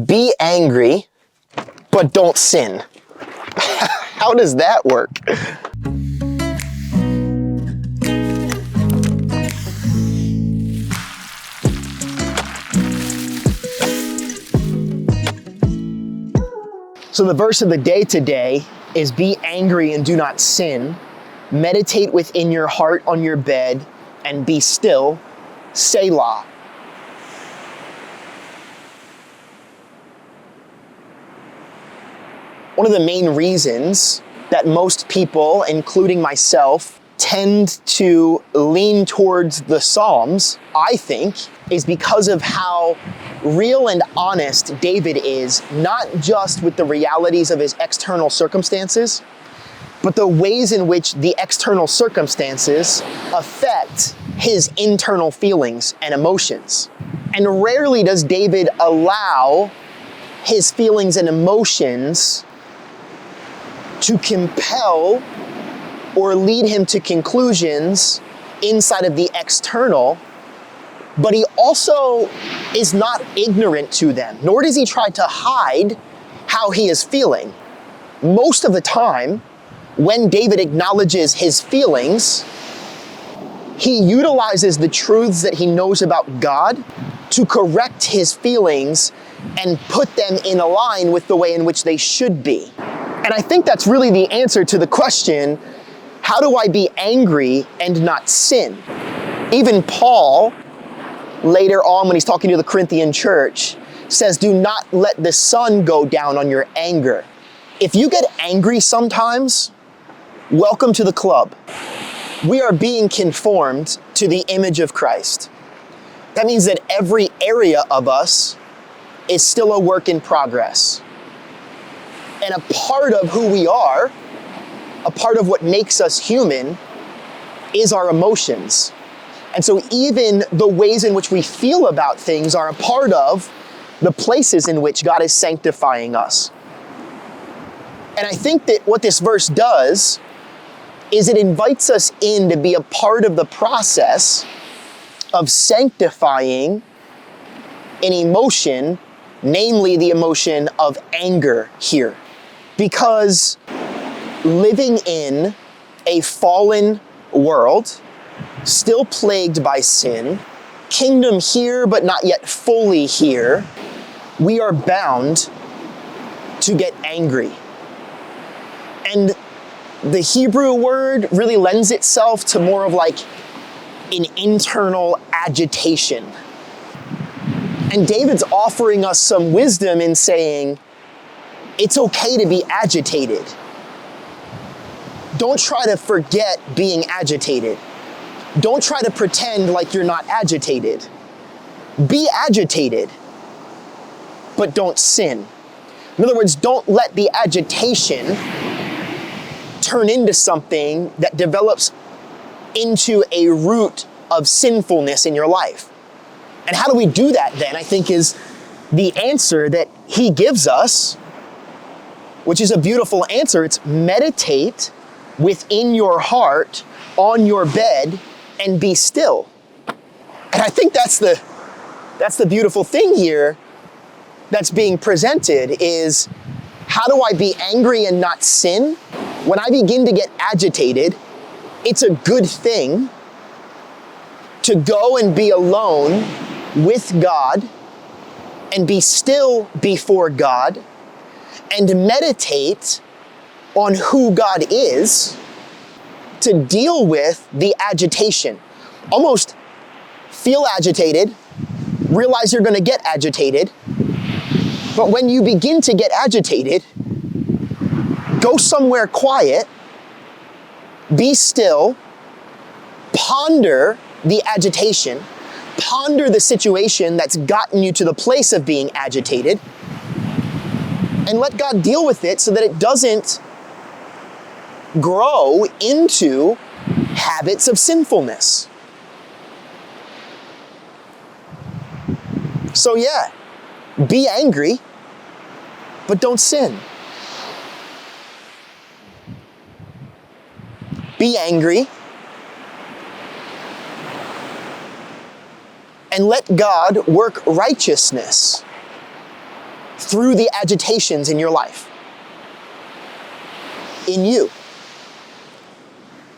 Be angry, but don't sin. How does that work? So the verse of the day today is be angry and do not sin. Meditate within your heart on your bed and be still. Selah. One of the main reasons that most people, including myself, tend to lean towards the Psalms, I think, is because of how real and honest David is, not just with the realities of his external circumstances, but the ways in which the external circumstances affect his internal feelings and emotions. And rarely does David allow his feelings and emotions to compel or lead him to conclusions inside of the external, but he also is not ignorant to them, nor does he try to hide how he is feeling. Most of the time, when David acknowledges his feelings, he utilizes the truths that he knows about God to correct his feelings and put them in a line with the way in which they should be. And I think that's really the answer to the question, how do I be angry and not sin? Even Paul, later on when he's talking to the Corinthian church, says, do not let the sun go down on your anger. If you get angry sometimes, welcome to the club. We are being conformed to the image of Christ. That means that every area of us is still a work in progress. And a part of who we are, a part of what makes us human, is our emotions. And so even the ways in which we feel about things are a part of the places in which God is sanctifying us. And I think that what this verse does is it invites us in to be a part of the process of sanctifying an emotion, namely the emotion of anger here. Because living in a fallen world, still plagued by sin, kingdom here but not yet fully here, we are bound to get angry. And the Hebrew word really lends itself to more of like an internal agitation. And David's offering us some wisdom in saying, it's okay to be agitated. Don't try to forget being agitated. Don't try to pretend like you're not agitated. Be agitated, but don't sin. In other words, don't let the agitation turn into something that develops into a root of sinfulness in your life. And how do we do that then, I think, is the answer that he gives us, which is a beautiful answer. It's meditate within your heart on your bed and be still. And I think that's the beautiful thing here that's being presented is, how do I be angry and not sin? When I begin to get agitated, it's a good thing to go and be alone with God and be still before God and meditate on who God is to deal with the agitation. Almost feel agitated, realize you're going to get agitated, but when you begin to get agitated, go somewhere quiet, be still, ponder the agitation, ponder the situation that's gotten you to the place of being agitated, and let God deal with it so that it doesn't grow into habits of sinfulness. So yeah, be angry, but don't sin. Be angry and let God work righteousness. through the agitations in your life. In you.